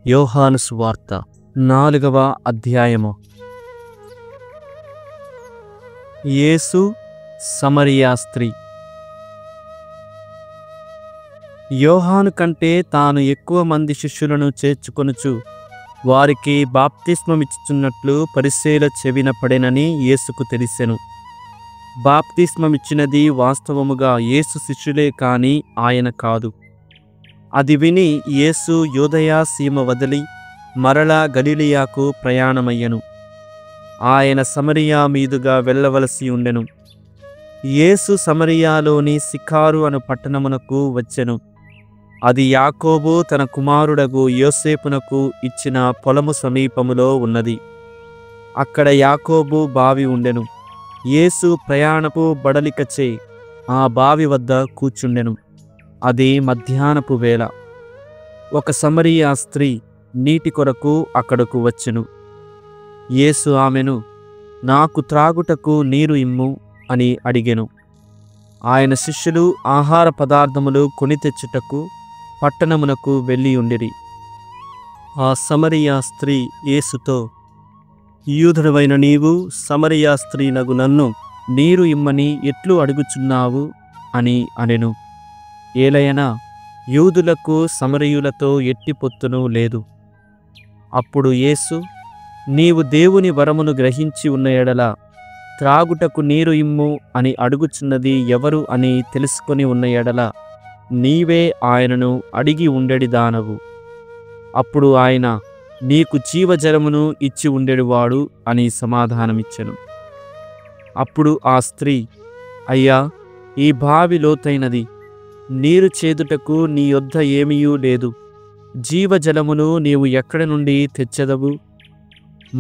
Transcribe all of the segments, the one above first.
యోహాను సువార్త 4వ అధ్యాయము. యేసు సమరియా స్త్రీ. యోహాను కంటే తాను ఎక్కువ మంది శిష్యులను చేర్చుకొనుచు వారికి బాప్తిస్మమిచ్చుచున్నట్లు పరిసయ్యుల చెవిన పడెనని యేసుకు తెలిసెను. బాప్తిస్మమిచ్చినది వాస్తవముగా యేసు శిష్యులే కాని ఆయన కాదు. అది విని యేసు యూదయ సీమ వదిలి మరలా గలిలయకు ప్రయాణమయ్యెను. ఆయన సమరియా మీదుగా వెళ్ళవలసి ఉండెను. యేసు సమరియాలోని సికారు అను పట్టణమునకు వచ్చెను. అది యాకోబు తన కుమారుడగు యోసేపునకు ఇచ్చిన పొలము సమీపములో ఉన్నది. అక్కడ యాకోబు బావి ఉండెను. యేసు ప్రయాణపు బడలికచే ఆ బావి వద్ద కూర్చుండెను. అది మధ్యాహ్నపు వేళ. ఒక సమరియా స్త్రీ నీటి కొరకు అక్కడకు వచ్చెను. యేసు ఆమెను, నాకు త్రాగుటకు నీరు ఇమ్ము అని అడిగెను. ఆయన శిష్యులు ఆహార పదార్థములు కొని తెచ్చుటకు పట్టణమునకు వెళ్ళి ఉండిరి. ఆ సమరియా స్త్రీ యేసుతో, యూదుడవైన నీవు సమరియా స్త్రీనగు నన్ను నీరు ఇమ్మని ఎట్లు అడుగుచున్నావు అని అనెను. ఏలయనా యూదులకు సమరయులతో ఎట్టి పొత్తును లేదు. అప్పుడు యేసు, నీవు దేవుని వరమును గ్రహించి ఉన్న ఎడల త్రాగుటకు నీరు ఇమ్ము అని అడుగుచున్నది ఎవరు అని తెలుసుకొని ఉన్న ఎడల నీవే ఆయనను అడిగి ఉండెడిదానవు. అప్పుడు ఆయన, నీకు జీవజలమును ఇచ్చి ఉండెడివాడు అని సమాధానమిచ్చెను. అప్పుడు ఆ స్త్రీ, అయ్యా, ఈ బావి లోతైనది, నీరు చేదుటకు నీ యొద్ద ఏమీయూ లేదు. జీవజలమును నీవు ఎక్కడి నుండి తెచ్చెదవు?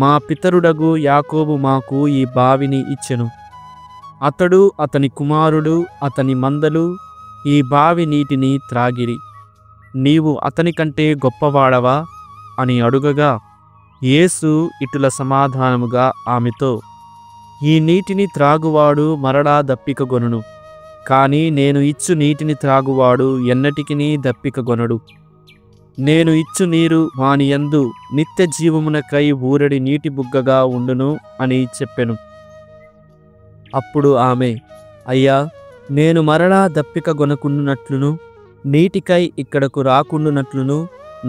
మా పితరుడగు యాకోబు మాకు ఈ బావిని ఇచ్చెను. అతడు, అతని కుమారుడు, అతని మందలు ఈ బావి నీటిని త్రాగిరి. నీవు అతని కంటే గొప్పవాడవా అని అడుగగా, యేసు ఇటుల సమాధానముగా ఆమెతో, ఈ నీటిని త్రాగువాడు మరలా దప్పికగొనును. కాని నేను ఇచ్చు నీటిని త్రాగువాడు ఎన్నటికినీ దప్పికగొనడు. నేను ఇచ్చు నీరు వాని యందు నిత్య జీవమునకై ఊరడి నీటి బుగ్గగా ఉండును అని చెప్పెను. అప్పుడు ఆమె, అయ్యా, నేను మరలా దప్పికగొనకుండునట్లును నీటికై ఇక్కడకు రాకుండునట్లును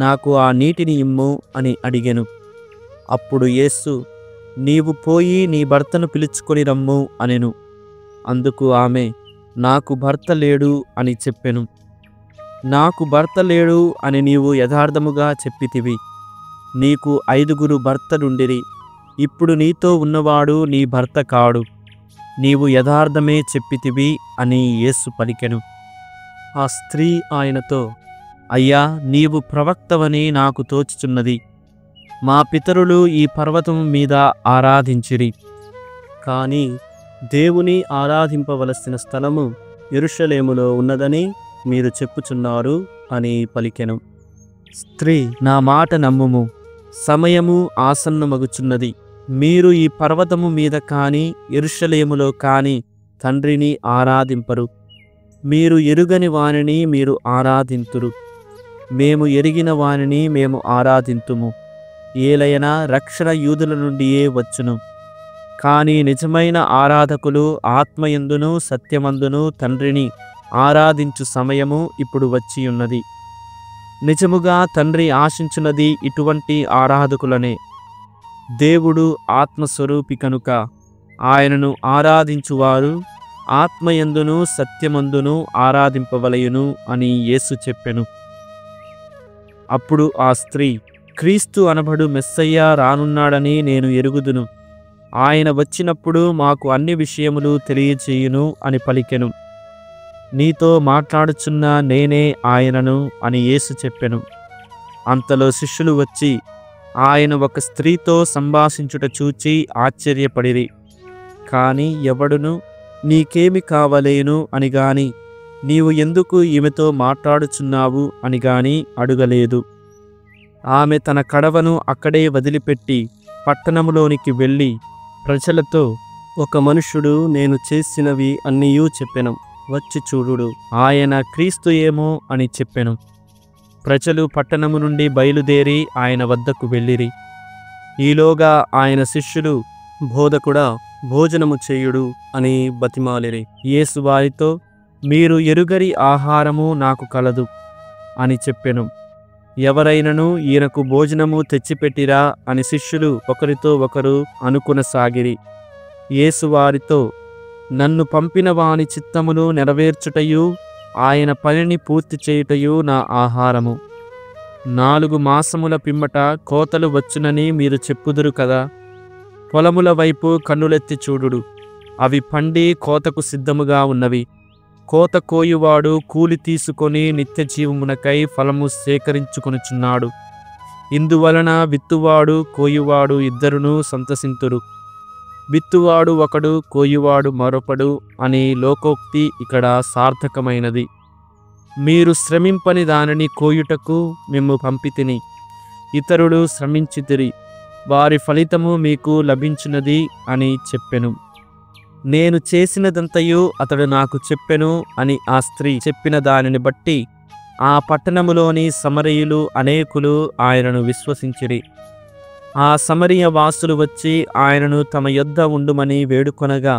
నాకు ఆ నీటిని ఇమ్ము అని అడిగెను. అప్పుడు యేసు, నీవు పోయి నీ భర్తను పిలుచుకొని రమ్ము అనెను. అందుకు ఆమె, నాకు భర్త లేడు అని చెప్పెను. నాకు భర్త లేడు అని నీవు యథార్థముగా చెప్పితివి. నీకు 5 భర్తలుండిరి. ఇప్పుడు నీతో ఉన్నవాడు నీ భర్త కాడు. నీవు యథార్థమే చెప్పితివి అని యేసు పలికెను. ఆ స్త్రీ ఆయనతో, అయ్యా, నీవు ప్రవక్తవని నాకు తోచుచున్నది. మా పితరులు ఈ పర్వతము మీద ఆరాధించిరి. కానీ దేవుని ఆరాధింపవలసిన స్థలము యెరూషలేములో ఉన్నదని మీరు చెప్పుచున్నారు అని పలికెను. స్త్రీ, నా మాట నమ్ముము, సమయము ఆసన్నమగుచున్నది. మీరు ఈ పర్వతము మీద కాని యెరూషలేములో కాని తండ్రిని ఆరాధింపరు. మీరు ఎరుగని వానిని మీరు ఆరాధింతురు. మేము ఎరిగిన వానిని మేము ఆరాధింతుము. ఏలయనా రక్షణ యూదుల నుండియే వచ్చును. కానీ నిజమైన ఆరాధకులు ఆత్మయందును సత్యమందును తండ్రిని ఆరాధించు సమయము ఇప్పుడు వచ్చియున్నది. నిజముగా తండ్రి ఆశించున్నది ఇటువంటి ఆరాధకులనే. దేవుడు ఆత్మస్వరూపి కనుక ఆయనను ఆరాధించువారు ఆత్మయందును సత్యమందును ఆరాధింపవలయును అని యేసు చెప్పెను. అప్పుడు ఆ స్త్రీ, క్రీస్తు అనబడు మెస్సయ్య రానున్నాడని నేను ఎరుగుదును. ఆయన వచ్చినప్పుడు మాకు అన్ని విషయములు తెలియచేయును అని పలికెను. నీతో మాట్లాడుచున్న నేనే ఆయనను అని యేసు చెప్పెను. అంతలో శిష్యులు వచ్చి ఆయన ఒక స్త్రీతో సంభాషించుట చూచి ఆశ్చర్యపడిరి. కాని ఎవడును నీకేమి కావలేను అని గాని నీవు ఎందుకు ఈమెతో మాట్లాడుచున్నావు అని గాని అడుగలేదు. ఆమె తన కడవను అక్కడే వదిలిపెట్టి పట్టణములోనికి వెళ్ళి ప్రజలతో, ఒక మనుష్యుడు నేను చేసినవి అన్నీయూ చెప్పెను. వచ్చి చూడుడు, ఆయన క్రీస్తు ఏమో అని చెప్పెను. ప్రజలు పట్టణము నుండి బయలుదేరి ఆయన వద్దకు వెళ్ళిరి. ఈలోగా ఆయన శిష్యులు, బోధకుడా, భోజనము చేయుడు అని బతిమాలిరి. యేసు వారితో, మీరు ఎరుగరి ఆహారము నాకు కలదు అని చెప్పెను. ఎవరైనను ఈయనకు భోజనము తెచ్చిపెట్టిరా అని శిష్యులు ఒకరితో ఒకరు అనుకొనసాగిరి. యేసు వారితో, నన్ను పంపిన వాని చిత్తమును నెరవేర్చుటయు ఆయన పనిని పూర్తి చేయుటయు నా ఆహారము. 4 మాసముల పిమ్మట కోతలు వచ్చునని మీరు చెప్పుదురు కదా. పొలముల వైపు కన్నులెత్తి చూడుడు, అవి పండి కోతకు సిద్ధముగా ఉన్నవి. కోత కోయువాడు కూలి తీసుకొని నిత్య జీవమునకై ఫలము సేకరించుకొనుచున్నాడు. ఇందువలన విత్తువాడు కోయువాడు ఇద్దరును సంతసింతురు. విత్తువాడు ఒకడు, కోయువాడు మరొకడు అని లోకోక్తి ఇక్కడ సార్థకమైనది. మీరు శ్రమింపని దానిని కోయుటకు మిమ్ము పంపితిని. ఇతరులు శ్రమించితిరి, వారి ఫలితము మీకు లభించినది అని చెప్పెను. నేను చేసినదంతయు అతడు నాకు చెప్పెను అని ఆ స్త్రీ చెప్పిన దానిని బట్టి ఆ పట్టణములోని సమరయులు అనేకులు ఆయనను విశ్వసించిరి. ఆ సమరయ వాసులు వచ్చి ఆయనను తమ యొద్ద ఉండుమని వేడుకొనగా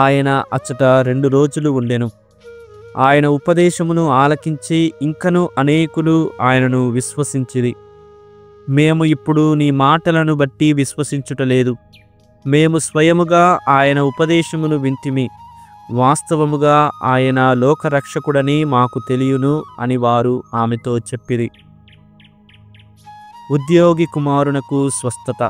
ఆయన అచ్చట 2 రోజులు ఉండెను. ఆయన ఉపదేశమును ఆలకించి ఇంకను అనేకులు ఆయనను విశ్వసించిరి. మేము ఇప్పుడు నీ మాటలను బట్టి విశ్వసించుటలేదు. మేము స్వయముగా ఆయన ఉపదేశమును వింటిమి. వాస్తవముగా ఆయన లోకరక్షకుడని మాకు తెలియను అని వారు ఆమెతో చెప్పిరి. ఉద్యోగి కుమారునకు స్వస్థత.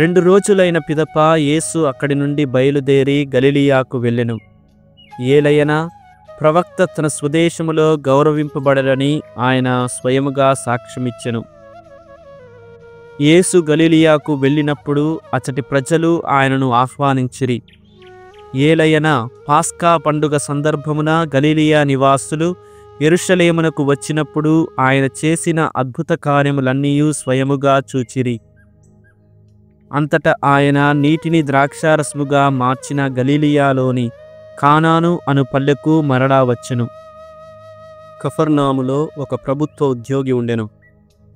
2 రోజులైన పిదప యేసు అక్కడి నుండి బయలుదేరి గలిలియాకు వెళ్ళెను. ఏలయనా ప్రవక్త తన స్వదేశములో గౌరవింపబడరని ఆయన స్వయముగా సాక్ష్యమిచ్చెను. యేసు గలిలియాకు వెళ్ళినప్పుడు అచ్చటి ప్రజలు ఆయనను ఆహ్వానించిరి. ఏలయనా పాస్కా పండుగ సందర్భమున గలిలియా నివాసులు యెరూషలేమునకు వచ్చినప్పుడు ఆయన చేసిన అద్భుత కార్యములన్నీ స్వయముగా చూచిరి. అంతటా ఆయన నీటిని ద్రాక్షారసముగా మార్చిన గలిలియాలోని కానాను అను పల్లెకు మరలా వచ్చెను. కఫర్నాములో ఒక ప్రభుత్వ ఉద్యోగి ఉండెను.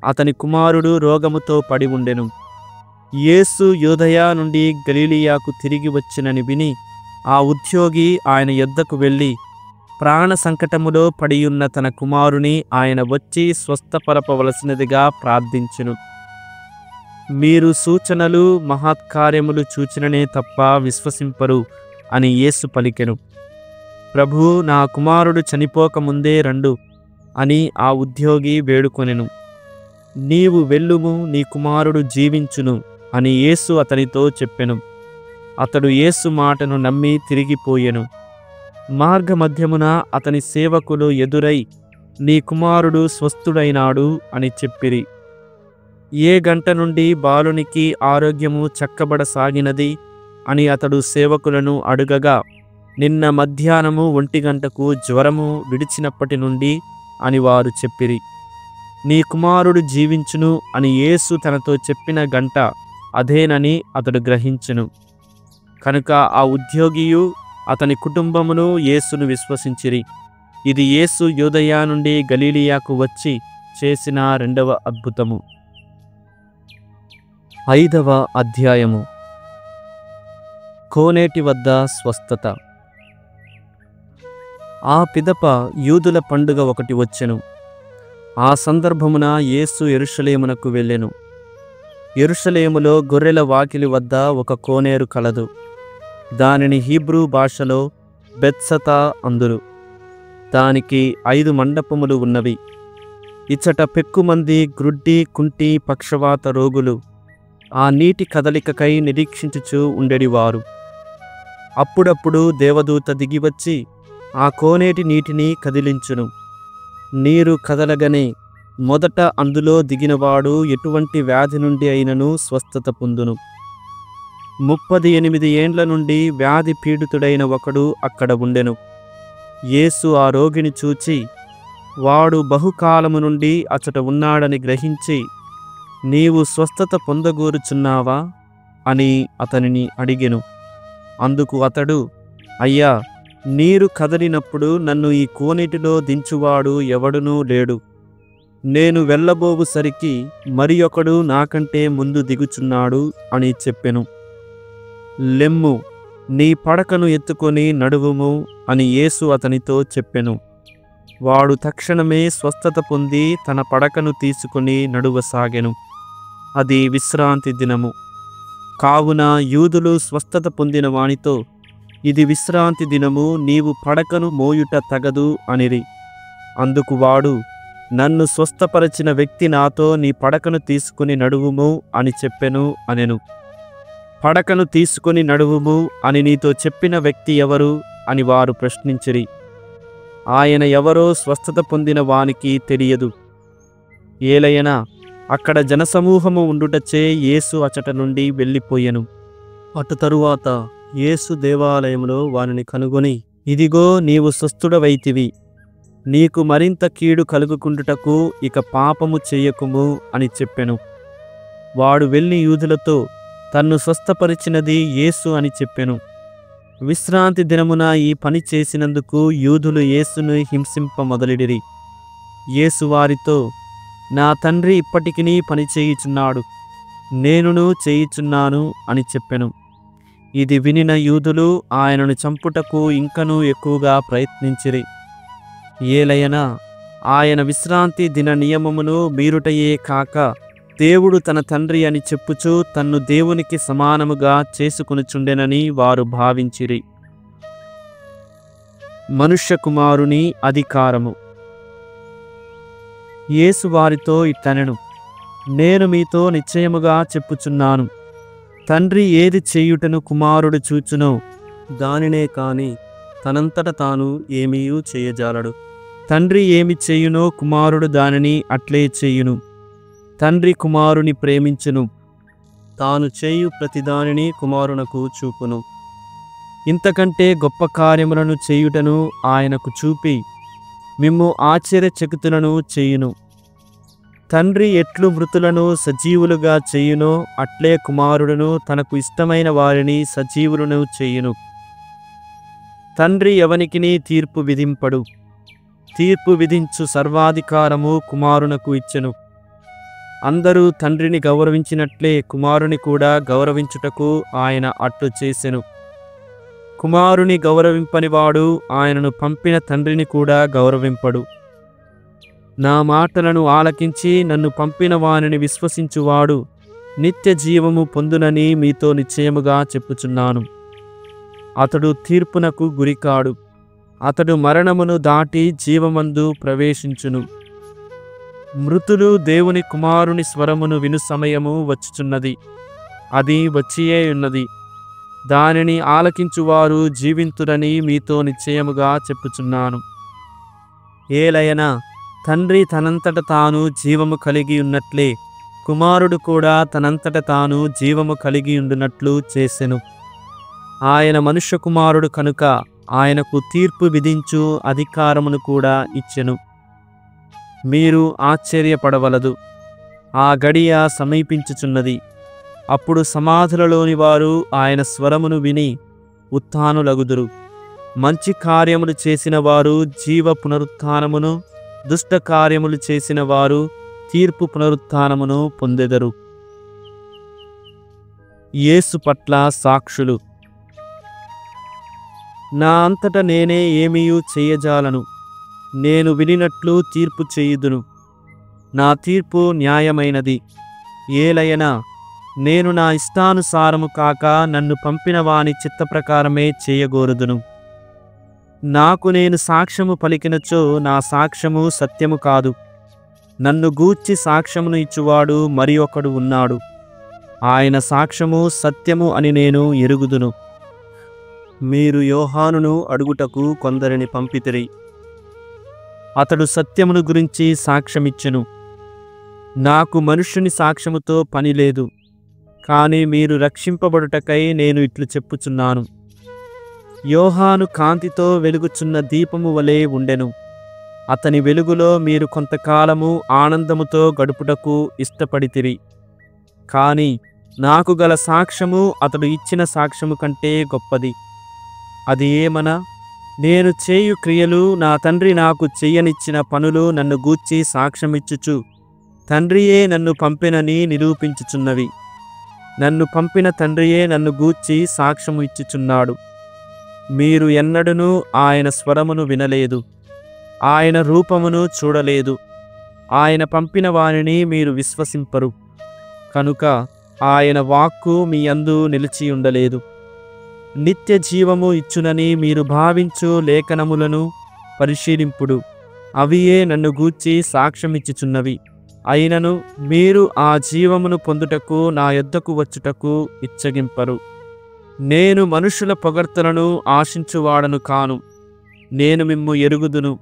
అతని కుమారుడు రోగముతో పడి ఉండెను. యేసు యూదయ నుండి గలిలియాకు తిరిగి వచ్చినని విని ఆ ఉద్యోగి ఆయన యొద్దకు వెళ్ళి, ప్రాణ సంకటములో పడియున్న తన కుమారుని ఆయన వచ్చి స్వస్థపరపవలసినదిగా ప్రార్థించెను. మీరు సూచనలు మహత్కార్యములు చూచిననే తప్ప విశ్వసింపరు అని యేసు పలికెను. ప్రభూ, నా కుమారుడు చనిపోకముందే రండు అని ఆ ఉద్యోగి వేడుకొనెను. నీవు వెళ్ళుము, నీ కుమారుడు జీవించును అని యేసు అతనితో చెప్పెను. అతడు యేసు మాటను నమ్మి తిరిగిపోయెను. మార్గమధ్యమున అతని సేవకులు ఎదురై, నీ కుమారుడు స్వస్థుడైనాడు అని చెప్పిరి. ఏ గంట నుండి బాలునికి ఆరోగ్యము చక్కబడసాగినది అని అతడు సేవకులను అడుగగా, నిన్న మధ్యాహ్నము 1 గంటకు జ్వరము విడిచినప్పటి నుండి అని వారు చెప్పిరి. నీ కుమారుడు జీవించును అని యేసు తనతో చెప్పిన గంట అదేనని అతడు గ్రహించెను. కనుక ఆ ఉద్యోగియు అతని కుటుంబమును యేసును విశ్వసించిరి. ఇది యేసు యూదయ నుండి గలిలియాకు వచ్చి చేసిన 2వ అద్భుతము. 5వ అధ్యాయము. కోనేటి వద్ద స్వస్థత. ఆ పిదప యూదుల పండుగ ఒకటి వచ్చెను. ఆ సందర్భమున యేసు యెరూషలేమునకు వెళ్ళెను. యెరూషలేములో గొర్రెల వాకిలి వద్ద ఒక కోనేరు కలదు. దానిని హీబ్రూ భాషలో బెత్సతా అందురు. దానికి 5 మండపములు ఉన్నవి. ఇచ్చట పెక్కుమంది గ్రుడ్డి, కుంటి, పక్షవాత రోగులు ఆ నీటి కదలికకై నిరీక్షించుచూ ఉండెడివారు. అప్పుడప్పుడు దేవదూత దిగివచ్చి ఆ కోనేటి నీటిని కదిలించును. నీరు కదలగనే మొదట అందులో దిగినవాడు ఎటువంటి వ్యాధి నుండి అయినను స్వస్థత పొందును. 38 ఏండ్ల నుండి వ్యాధి పీడితుడైన ఒకడు అక్కడ ఉండెను. యేసు ఆ రోగిని చూచి, వాడు బహుకాలము నుండి అచట ఉన్నాడని గ్రహించి, నీవు స్వస్థత పొందగోరుచున్నావా అని అతనిని అడిగెను. అందుకు అతడు, అయ్యా, నీరు కదలినప్పుడు నన్ను ఈ కోనేటిలో దించువాడు ఎవడునూ లేడు. నేను వెళ్ళబోవు సరికి మరి ఒకడు నాకంటే ముందు దిగుచున్నాడు అని చెప్పెను. లెమ్ము, నీ పడకను ఎత్తుకొని నడువుము అని యేసు అతనితో చెప్పెను. వాడు తక్షణమే స్వస్థత పొంది తన పడకను తీసుకుని నడువసాగెను. అది విశ్రాంతి దినము. కావున యూదులు స్వస్థత పొందిన వానితో, ఇది విశ్రాంతి దినము, నీవు పడకను మోయుట తగదు అనిరి. అందుకు వాడు, నన్ను స్వస్థపరచిన వ్యక్తి నాతో నీ పడకను తీసుకుని నడువుము అని చెప్పెను అనెను. పడకను తీసుకుని నడువుము అని నీతో చెప్పిన వ్యక్తి ఎవరు అని వారు ప్రశ్నించిరి. ఆయన ఎవరో స్వస్థత పొందిన వానికి తెలియదు. ఏలయనా అక్కడ జనసమూహము ఉండుటచే యేసు అచట నుండి వెళ్ళిపోయెను. అటు తరువాత యేసు దేవాలయంలో వానిని కనుగొని, ఇదిగో నీవు స్వస్థుడవైతివి, నీకు మరింత కీడు కలుగుకుండుటకు ఇక పాపము చేయకుము అని చెప్పెను. వాడు వెళ్ళి యూదులతో తన్ను స్వస్థపరిచినది యేసు అని చెప్పెను. విశ్రాంతి దినమున ఈ పని చేసినందుకు యూదులు యేసును హింసింప మొదలెడిరి. యేసు వారితో, నా తండ్రి ఇప్పటికినీ పని చేయుచున్నాడు, నేనును చేయుచున్నాను అని చెప్పెను. ఇది వినిన యూదులు ఆయనను చంపుటకు ఇంకనూ ఎక్కువగా ప్రయత్నించిరి. ఏలయనా ఆయన విశ్రాంతి దిన నియమమును మీరుటయే కాక దేవుడు తన తండ్రి అని చెప్పుచూ తన్ను దేవునికి సమానముగా చేసుకొనుచుండెనని వారు భావించిరి. మనుష్య కుమారుని అధికారము. యేసు వారితో ఇట్లనెను, నేను మీతో నిశ్చయముగా చెప్పుచున్నాను, తండ్రి ఏది చేయుటను కుమారుడు చూచునో దానినే కాని తనంతట తాను ఏమీయూ చేయజాలడు. తండ్రి ఏమి చేయునో కుమారుడు దానిని అట్లే చేయును. తండ్రి కుమారుని ప్రేమించును, తాను చేయు ప్రతిదానిని కుమారునకు చూపును. ఇంతకంటే గొప్ప కార్యములను చేయుటను ఆయనకు చూపి మిమ్ము ఆశ్చర్యచకితులను చేయును. తండ్రి ఎట్లు మృతులను సజీవులుగా చేయునో అట్లే కుమారుడును తనకు ఇష్టమైన వారిని సజీవులను చేయును. తండ్రి ఎవనికిని తీర్పు విధింపడు, తీర్పు విధించు సర్వాధికారము కుమారునకు ఇచ్చెను. అందరూ తండ్రిని గౌరవించినట్లే కుమారుని కూడా గౌరవించుటకు ఆయన అట్లు చేసెను. కుమారుని గౌరవింపనివాడు ఆయనను పంపిన తండ్రిని కూడా గౌరవింపడు. నా మాటలను ఆలకించి నన్ను పంపిన వానిని విశ్వసించువాడు నిత్య జీవము పొందునని మీతో నిశ్చయముగా చెప్పుచున్నాను. అతడు తీర్పునకు గురికాడు, అతడు మరణమును దాటి జీవమందు ప్రవేశించును. మృతులు దేవుని కుమారుని స్వరమును విను సమయము వచ్చుచున్నది, అది వచ్చియే ఉన్నది. దానిని ఆలకించువారు జీవింతురని మీతో నిశ్చయముగా చెప్పుచున్నాను. ఏలయనా తండ్రి తనంతట తాను జీవము కలిగి ఉన్నట్లే కుమారుడు కూడా తనంతట తాను జీవము కలిగి ఉండునట్లు చేసెను. ఆయన మనుష్య కుమారుడు కనుక ఆయనకు తీర్పు విధించు అధికారమును కూడా ఇచ్చెను. మీరు ఆశ్చర్యపడవలదు, ఆ గడియ సమీపించుచున్నది. అప్పుడు సమాధులలోని వారు ఆయన స్వరమును విని ఉత్థానులగుదురు. మంచి కార్యములు చేసిన వారు జీవ పునరుత్థానమును, దుష్ట కార్యములు చేసిన వారు తీర్పు పునరుత్థానమును పొందెదరు. యేసు పట్ల సాక్షులు. నా అంతట నేనే ఏమీయూ చేయజాలను, నేను వినినట్లు తీర్పు చేయుదును. నా తీర్పు న్యాయమైనది. ఏలయనా నేను నా ఇష్టానుసారము కాక నన్ను పంపిన వాని చిత్త ప్రకారమే చేయగోరుదును. నాకు నేను సాక్ష్యము పలికినచో నా సాక్ష్యము సత్యము కాదు. నన్ను గూర్చి సాక్ష్యమును ఇచ్చువాడు మరి ఒకడు ఉన్నాడు, ఆయన సాక్ష్యము సత్యము అని నేను ఎరుగుదును. మీరు యోహానును అడుగుటకు కొందరిని పంపితిరి. అతడు సత్యమును గురించి సాక్ష్యమిచ్చెను. నాకు మనుష్యుని సాక్ష్యముతో పని లేదు, కానీ మీరు రక్షింపబడుటకై నేను ఇట్లు చెప్పుచున్నాను. యోహాను కాంతితో వెలుగుచున్న దీపము వలె ఉండెను. అతని వెలుగులో మీరు కొంతకాలము ఆనందముతో గడుపుటకు ఇష్టపడితిరి. కాని నాకు గల సాక్ష్యము అతడు ఇచ్చిన సాక్ష్యము కంటే గొప్పది. అది ఏమనా, నేను చేయు క్రియలు నా తండ్రి నాకు చెయ్యనిచ్చిన పనులు నన్ను గూర్చి సాక్ష్యమిచ్చుచు తండ్రియే నన్ను పంపినని నిరూపించుచున్నవి. నన్ను పంపిన తండ్రియే నన్ను గూర్చి సాక్ష్యము ఇచ్చుచున్నాడు. మీరు ఎన్నడూనూ ఆయన స్వరమును వినలేదు, ఆయన రూపమును చూడలేదు. ఆయన పంపిన వానిని మీరు విశ్వసింపరు, కనుక ఆయన వాక్కు మీ యందు నిలిచి ఉండలేదు. నిత్య జీవము ఇచ్చునని మీరు భావించు లేఖనములను పరిశీలింపుడు, అవియే నన్ను గూర్చి సాక్ష్యమిచ్చుచున్నవి. అయినను మీరు ఆ జీవమును పొందుటకు నా యొద్దకు వచ్చుటకు ఇచ్చగింపరు. నేను మనుషుల పొగడ్తలను ఆశించువాడను కాను. నేను మిమ్ము ఎరుగుదును.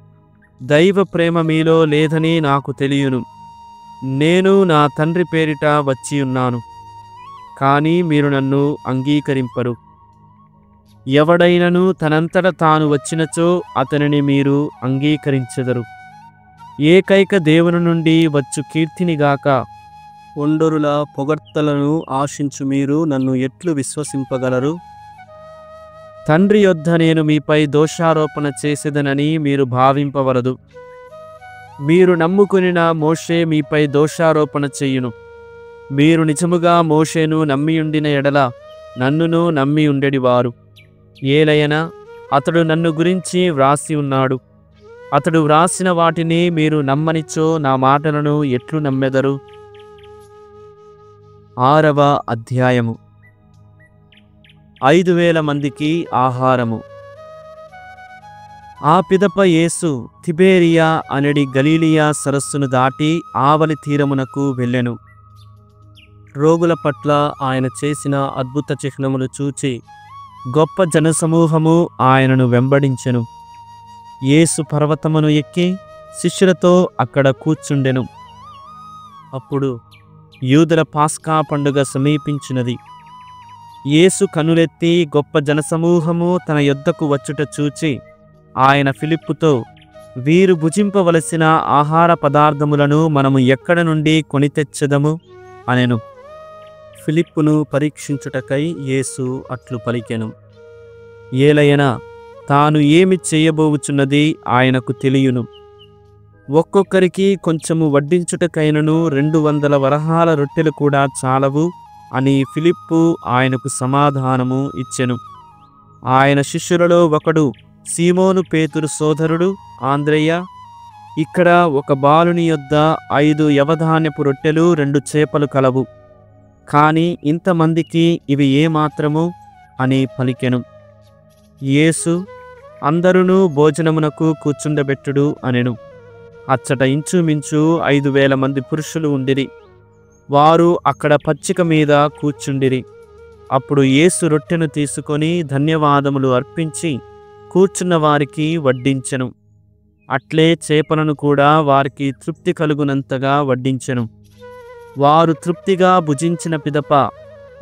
దైవ ప్రేమ మీలో లేదని నాకు తెలియను. నేను నా తండ్రి పేరిట వచ్చియున్నాను, కానీ మీరు నన్ను అంగీకరింపరు. ఎవడైనను తనంతట తాను వచ్చినచో అతనిని మీరు అంగీకరించెదరు. ఏకైక దేవుని నుండి వచ్చు కీర్తినిగాక ఒండరుల పొగడ్తలను ఆశించు మీరు నన్ను ఎట్లు విశ్వసింపగలరు? తండ్రి యొద్ద నేను మీపై దోషారోపణ చేసేదనని మీరు భావింపవలదు. మీరు నమ్ముకొనిన మోషే మీపై దోషారోపణ చెయ్యును. మీరు నిజముగా మోషేను నమ్మియుండిన ఎడల నన్నును నమ్మి ఉండెడివారు. ఏలయనా అతడు నన్ను గురించి వ్రాసి ఉన్నాడు. అతడు వ్రాసిన వాటిని మీరు నమ్మనిచో నా మాటలను ఎట్లు నమ్మెదరు? 6వ అధ్యాయము. 5,000 మందికి ఆహారము. ఆ పిదప యేసు తిబేరియా అనడి గలీలియా సరస్సును దాటి ఆవలి తీరమునకు వెళ్ళెను. రోగుల పట్ల ఆయన చేసిన అద్భుత చిహ్నములు చూచి గొప్ప జనసమూహము ఆయనను వెంబడించెను. యేసు పర్వతమును ఎక్కి శిష్యులతో అక్కడ కూర్చుండెను. అప్పుడు యూదుల పాస్కా పండుగ సమీపించినది. యేసు కనులెత్తి గొప్ప జనసమూహము తన యొద్దకు వచ్చుట చూచి ఆయన ఫిలిప్పుతో, వీరు భుజింపవలసిన ఆహార పదార్థములను మనము ఎక్కడ నుండి కొని తెచ్చెదము అనెను. ఫిలిప్పును పరీక్షించుటకై యేసు అట్లు పలికెను. ఏలయనా తాను ఏమి చేయబోవుచున్నది ఆయనకు తెలియను. ఒక్కొక్కరికి కొంచెము వడ్డించుటకైనను 200 వరహాల రొట్టెలు కూడా చాలవు అని ఫిలిప్పు ఆయనకు సమాధానము ఇచ్చెను. ఆయన శిష్యులలో ఒకడు సీమోను పేతురు సోదరుడు ఆంద్రెయ, ఇక్కడ ఒక బాలుని యొద్ద 5 యవధాన్యపు రొట్టెలు 2 చేపలు కలవు, కాని ఇంతమందికి ఇవి ఏమాత్రము అని పలికెను. యేసు అందరును భోజనమునకు కూర్చుండబెట్టుడు అనెను. అచ్చట ఇంచుమించు 5,000 మంది పురుషులు ఉండిరి. వారు అక్కడ పచ్చిక మీద కూర్చుండిరి. అప్పుడు యేసు రొట్టెను తీసుకొని ధన్యవాదములు అర్పించి కూర్చున్న వారికి వడ్డించెను. అట్లే చేపలను కూడా వారికి తృప్తి కలుగునంతగా వడ్డించెను. వారు తృప్తిగా భుజించిన పిదప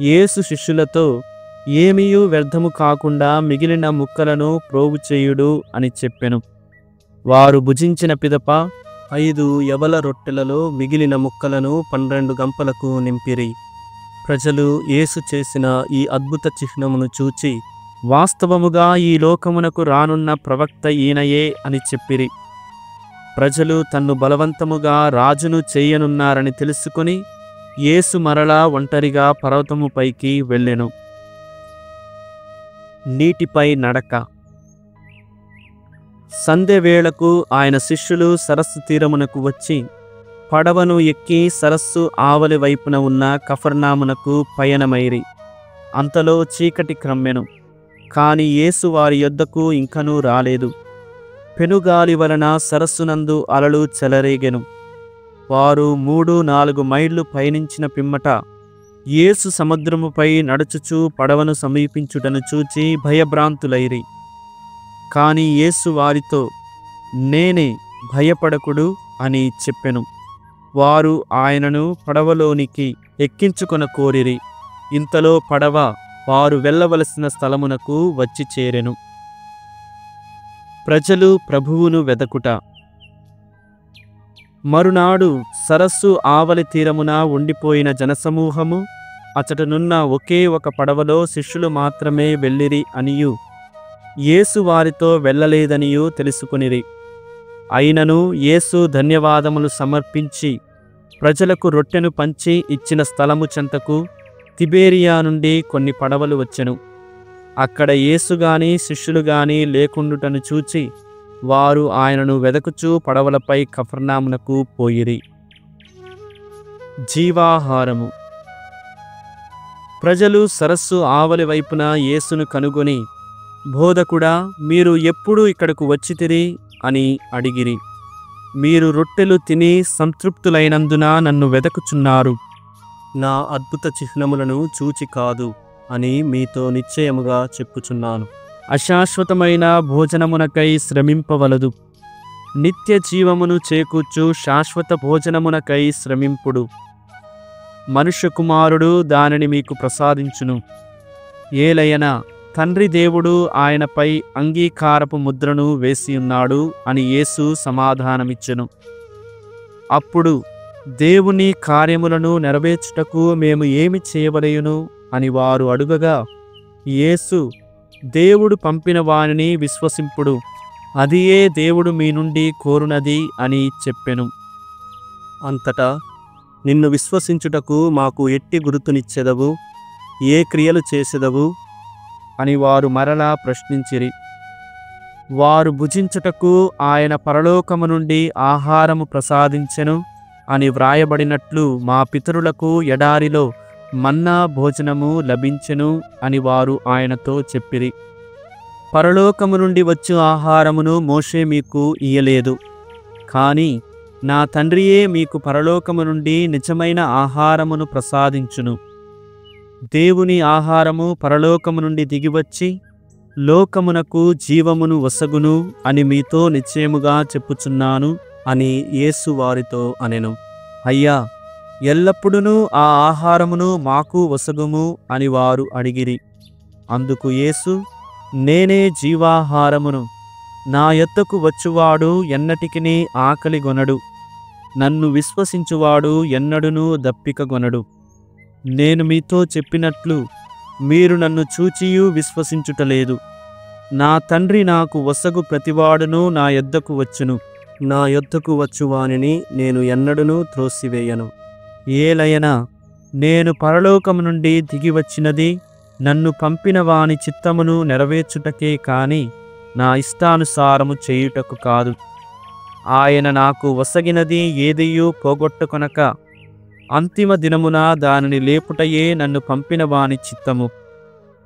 యేసు శిష్యులతో, ఏమీయూ వ్యర్థము కాకుండా మిగిలిన ముక్కలను ప్రోగు చేయుడు అని చెప్పెను. వారు భుజించిన పిదప 5 యవల రొట్టెలలో మిగిలిన ముక్కలను 12 గంపలకు నింపిరి. ప్రజలు యేసు చేసిన ఈ అద్భుత చిహ్నమును చూచి, వాస్తవముగా ఈ లోకమునకు రానున్న ప్రవక్త ఈయనయే అని చెప్పిరి. ప్రజలు తన్ను బలవంతముగా రాజును చేయనున్నారని తెలుసుకొని యేసు మరలా ఒంటరిగా పర్వతము పైకి వెళ్ళెను. నీటిపై నడక. సంధ్యవేళకు ఆయన శిష్యులు సరస్సు తీరమునకు వచ్చి పడవను ఎక్కి సరస్సు ఆవలి వైపున ఉన్న కఫర్నామునకు పయనమైరి. అంతలో చీకటి క్రమ్మెను, కాని యేసు వారి యొద్దకు ఇంకనూ రాలేదు. పెనుగాలి వలన సరస్సునందు అలలు చెలరేగెను. వారు 3-4 మైళ్ళు పయనించిన పిమ్మట యేసు సముద్రముపై నడుచుచూ పడవను సమీపించుటను చూచి భయభ్రాంతులైరి. కాని యేసు వారితో, నేనే, భయపడకుడు అని చెప్పెను. వారు ఆయనను పడవలోనికి ఎక్కించుకొన కోరిరి. ఇంతలో పడవ వారు వెళ్ళవలసిన స్థలమునకు వచ్చి చేరెను. ప్రజలు ప్రభువును వెదకుట. మరునాడు సరస్సు ఆవలి తీరమున ఉండిపోయిన జనసమూహము అచటనున్న ఒకే ఒక పడవలో శిష్యులు మాత్రమే వెళ్ళిరి అనియు యేసు వారితో వెళ్ళలేదనియూ తెలుసుకొనిరి. అయినను యేసు ధన్యవాదములు సమర్పించి ప్రజలకు రొట్టెను పంచి ఇచ్చిన స్థలము చెంతకు తిబేరియా నుండి కొన్ని పడవలు వచ్చెను. అక్కడ యేసు గాని శిష్యులు గాని లేకుండుటను చూచి వారు ఆయనను వెదకుచూ పడవలపై కఫర్నామునకు పోయిరి. జీవాహారము. ప్రజలు సరస్సు ఆవలి వైపున యేసును కనుగొని, బోధకుడా, మీరు ఎప్పుడు ఇక్కడకు వచ్చితిరి అని అడిగిరి. మీరు రొట్టెలు తిని సంతృప్తులైనందున నన్ను వెదకుచున్నారు, నా అద్భుత చిహ్నములను చూచి కాదు అని మీతో నిశ్చయముగా చెప్పుచున్నాను. అశాశ్వతమైన భోజనమునకై శ్రమింపవలదు. నిత్య జీవమును చేకూర్చు శాశ్వత భోజనమునకై శ్రమింపుడు. మనుష్య కుమారుడు దానిని మీకు ప్రసాదించును. ఏలయన తండ్రి దేవుడు ఆయనపై అంగీకారపు ముద్రను వేసియున్నాడు అని యేసు సమాధానమిచ్చెను. అప్పుడు దేవుని కార్యములను నెరవేర్చుటకు మేము ఏమి చేయవలెను అని వారు అడుగగా, యేసు, దేవుడు పంపిన వానిని విశ్వసింపుడు, అదియే దేవుడు మీ నుండి కోరునది అని చెప్పెను. అంతటా, నిన్ను విశ్వసించుటకు మాకు ఎట్టి గుర్తునిచ్చెదవు, ఏ క్రియలు చేసెదవు అని వారు మరలా ప్రశ్నించిరి. వారు భుజించుటకు ఆయన పరలోకము నుండి ఆహారము ప్రసాదించెను అని వ్రాయబడినట్లు మా పితరులకు ఎడారిలో మన్నా భోజనము లభించెను అని వారు ఆయనతో చెప్పిరి. పరలోకము నుండి వచ్చు ఆహారమును మోషే మీకు ఇయ్యలేదు, కానీ నా తండ్రియే మీకు పరలోకము నుండి నిజమైన ఆహారమును ప్రసాదించును. దేవుని ఆహారము పరలోకము నుండి దిగివచ్చి లోకమునకు జీవమును వసగును అని మీతో నిశ్చయముగా చెప్పుచున్నాను అని యేసు వారితో అనెను. అయ్యా, ఎల్లప్పుడూ ఆ ఆహారమును మాకు వసగుము అని వారు అడిగిరి. అందుకు యేసు, నేనే జీవాహారమును. నా యొద్దకు వచ్చువాడు ఎన్నటికినీ ఆకలిగొనడు. నన్ను విశ్వసించువాడు ఎన్నడునూ దప్పికగొనడు. నేను మీతో చెప్పినట్లు మీరు నన్ను చూచియూ విశ్వసించుటలేదు. నా తండ్రి నాకు వసగు ప్రతివాడును నా యొద్దకు వచ్చును. నా యొద్దకు వచ్చువానిని నేను ఎన్నడునూ త్రోసివేయను. ఏలయనా, నేను పరలోకము నుండి దిగివచ్చినది నన్ను పంపిన వాని చిత్తమును నెరవేర్చుటకే కాని నా ఇష్టానుసారము చేయుటకు కాదు. ఆయన నాకు వసగినది ఏదియూ పోగొట్టుకొనక అంతిమ దినమున దానిని లేపుటయే నన్ను పంపిన వాని చిత్తము.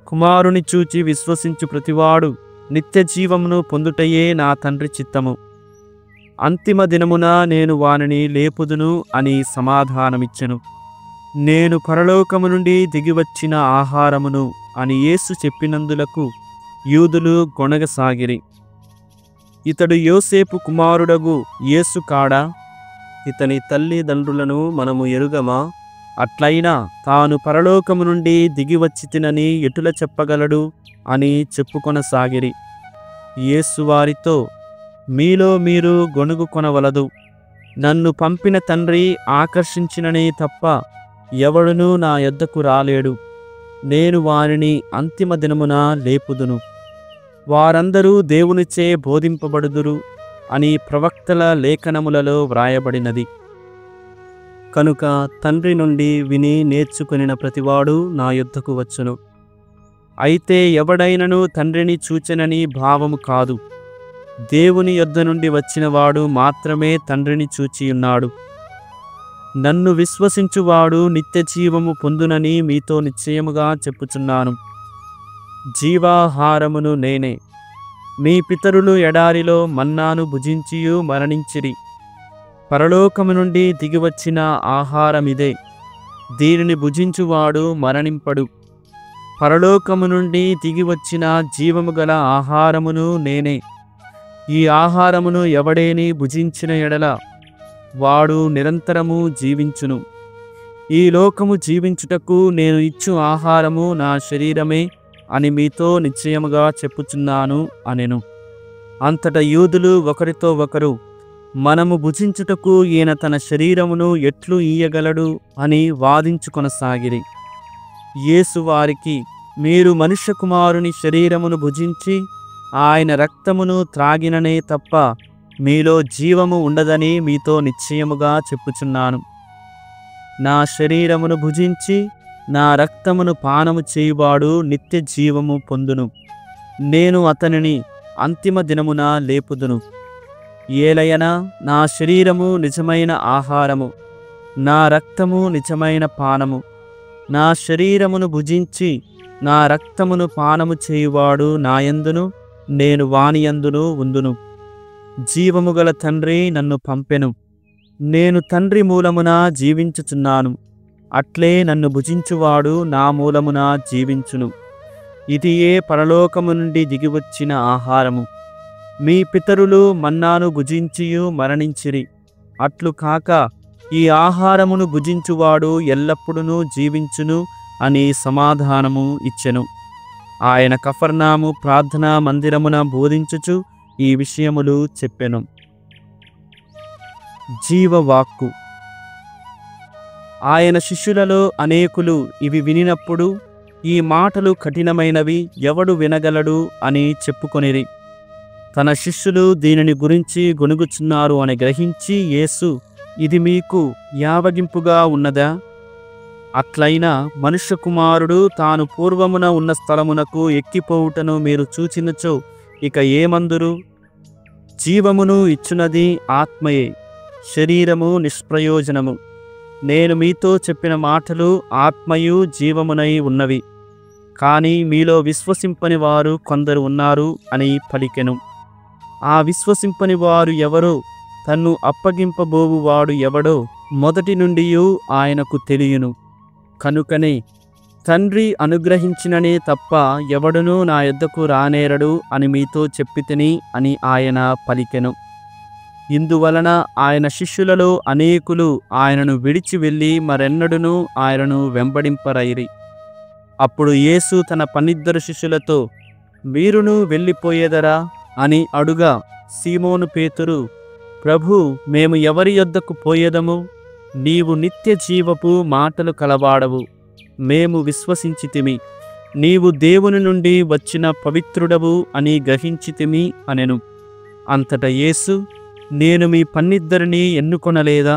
కుమారుని చూచి విశ్వసించు ప్రతివాడు నిత్య జీవమును పొందుటయే నా తండ్రి చిత్తము. అంతిమ దినమున నేను వానిని లేపుదును అని సమాధానమిచ్చెను. నేను పరలోకము నుండి దిగివచ్చిన ఆహారమును అని యేసు చెప్పినందులకు యూదులు గొణగసాగిరి. ఇతడు యోసేపు కుమారుడగు యేసు కాడా? ఇతని తల్లిదండ్రులను మనము ఎరుగమా? అట్లయినా తాను పరలోకము నుండి దిగివచ్చితినని ఎటుల చెప్పగలడు అని చెప్పుకొనసాగిరి. యేసు వారితో, మీలో మీరు గొణుగు కొనవలదు. నన్ను పంపిన తండ్రి ఆకర్షించిననే తప్ప ఎవడునూ నా యొద్దకు రాలేడు. నేను వారిని అంతిమ దినమున లేపుదును. వారందరూ దేవునిచే బోధింపబడుదురు అని ప్రవక్తల లేఖనములలో వ్రాయబడినది. కనుక తండ్రి నుండి విని నేర్చుకొనిన ప్రతివాడు నా యొద్దకు వచ్చును. అయితే ఎవడైనను తండ్రిని చూచెనని భావము కాదు. దేవుని యొద్ద నుండి వచ్చినవాడు మాత్రమే తండ్రిని చూచియున్నాడు. నన్ను విశ్వసించువాడు నిత్య జీవము పొందునని మీతో నిశ్చయముగా చెప్పుచున్నాను. జీవాహారమును నేనే. మీ పితరులు ఎడారిలో మన్నాను భుజించియు మరణించిరి. పరలోకము నుండి దిగివచ్చిన ఆహారమిదే. దీనిని భుజించువాడు మరణింపడు. పరలోకము నుండి దిగివచ్చిన జీవము గల ఆహారమును నేనే. ఈ ఆహారమును ఎవడేని భుజించిన ఎడల వాడు నిరంతరము జీవించును. ఈ లోకము జీవించుటకు నేను ఇచ్చు ఆహారము నా శరీరమే అని మీతో నిశ్చయముగా చెప్పుచున్నాను అనెను. అంతట యూదులు ఒకరితో ఒకరు, మనము భుజించుటకు ఈయన తన శరీరమును ఎట్లు ఇయ్యగలడు అని వాదించుకొనసాగిరి. యేసు వారికి, మీరు మనుష్య కుమారుని శరీరమును భుజించి ఆయన రక్తమును త్రాగిననే తప్ప మీలో జీవము ఉండదని మీతో నిశ్చయముగా చెప్పుచున్నాను. నా శరీరమును భుజించి నా రక్తమును పానము చేయువాడు నిత్య జీవము పొందును. నేను అతనిని అంతిమ దినమున లేపుదును. ఏలయనా నా శరీరము నిజమైన ఆహారము, నా రక్తము నిజమైన పానము. నా శరీరమును భుజించి నా రక్తమును పానము చేయువాడు నాయందును, నేను వానియందును ఉందును. జీవము గల తండ్రి నన్ను పంపెను. నేను తండ్రి మూలమున జీవించుచున్నాను. అట్లే నన్ను భుజించువాడు నా మూలమున జీవించును. ఇదియే పరలోకము నుండి దిగివచ్చిన ఆహారము. మీ పితరులు మన్నాను భుజించియు మరణించిరి. అట్లు కాక ఈ ఆహారమును భుజించువాడు ఎల్లప్పుడూ జీవించును అని సమాధానము ఇచ్చెను. ఆయన కఫర్నాము ప్రార్థనా మందిరమున బోధించుచు ఈ విషయములు చెప్పెను. జీవవాక్కు. ఆయన శిష్యులలో అనేకులు ఇవి వినినప్పుడు, ఈ మాటలు కఠినమైనవి, ఎవడు వినగలడు అని చెప్పుకొనిరి. తన శిష్యులు దీనిని గురించి గొణుగుచున్నారు అని గ్రహించి యేసు, ఇది మీకు యావగింపుగా ఉన్నదా? అట్లయినా మనుష్య కుమారుడు తాను పూర్వమున ఉన్న స్థలమునకు ఎక్కిపోవుటను మీరు చూచినచో ఇక ఏమందురు? జీవమును ఇచ్చునది ఆత్మయే, శరీరము నిష్ప్రయోజనము. నేను మీతో చెప్పిన మాటలు ఆత్మయు జీవమునై ఉన్నవి. కానీ మీలో విశ్వసింపని వారు కొందరు ఉన్నారు అని పలికెను. ఆ విశ్వసింపని వారు ఎవరో, తన్ను అప్పగింపబోవువాడు ఎవడో మొదటి నుండి ఆయనకు తెలియను. కనుకనే తండ్రి అనుగ్రహించిననే తప్ప ఎవడునూ నా యొద్దకు రానేరడు అని మీతో చెప్పితిని అని ఆయన పలికెను. ఇందువలన ఆయన శిష్యులలో అనేకులు ఆయనను విడిచి వెళ్ళి మరెన్నడూనూ ఆయనను వెంబడింపరైరి. అప్పుడు యేసు తన 12 శిష్యులతో, మీరును వెళ్ళిపోయేదరా అని అడుగా, సీమోను పేతురు, ప్రభూ, మేము ఎవరి యొద్దకు పోయేదము? నీవు నిత్య జీవపు మాటలు కలవాడవు. మేము విశ్వసించితిమి. నీవు దేవుని నుండి వచ్చిన పవిత్రుడవు అని గ్రహించితిమి అనెను. అంతటా యేసు, నేను మీ 12 ఎన్నుకొనలేదా?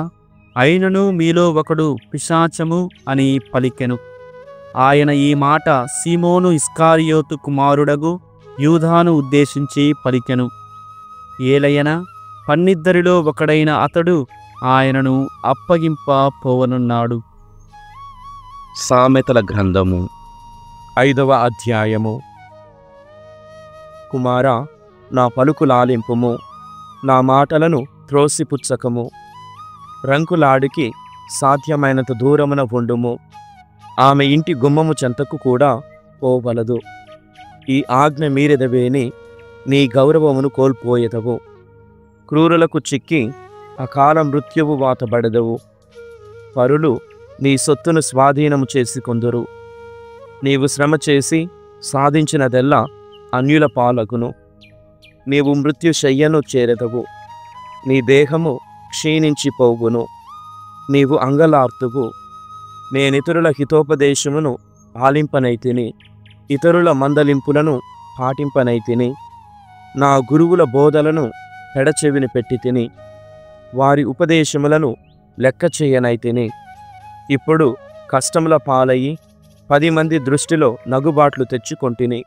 అయినను మీలో ఒకడు పిశాచము అని పలికెను. ఆయన ఈ మాట సీమోను ఇస్కారియోతు కుమారుడగు యూదాను ఉద్దేశించి పలికెను. ఏలయనా 12లో ఒకడైన అతడు ఆయనను అప్పగింపపోవనున్నాడు. సామెతల గ్రంథము 5వ అధ్యాయము. కుమారా, నా పలుకులాలింపుము, నా మాటలను త్రోసిపుచ్చకము. రంకులాడికి సాధ్యమైనంత దూరమున ఉండుము. ఆమె ఇంటి గుమ్మము చెంతకు కూడా పోవలదు. ఈ ఆజ్ఞ మీరెదవేని నీ గౌరవమును కోల్పోయేదవు. క్రూరులకు చిక్కి అకాల మృత్యువు వాతబడెదవు. పరులు నీ సొత్తును స్వాధీనము చేసుకొందురు. నీవు శ్రమ చేసి సాధించినదెల్లా అన్యుల పాలగును. నీవు మృత్యుశయ్యను చేరెదవు. నీ దేహము క్షీణించిపోవును. నీవు అంగలార్తువు. నేనితరుల హితోపదేశమును ఆలింపనైతిని, ఇతరుల మందలింపులను పాటింపనైతిని. నా గురువుల బోధలను పెడచెవిని పెట్టి తిని, వారి ఉపదేశములను లెక్క చేయనైతిని. ఇప్పుడు కష్టముల పాలయ్యి 10 మంది దృష్టిలో నగుబాట్లు తెచ్చుకొంటిని.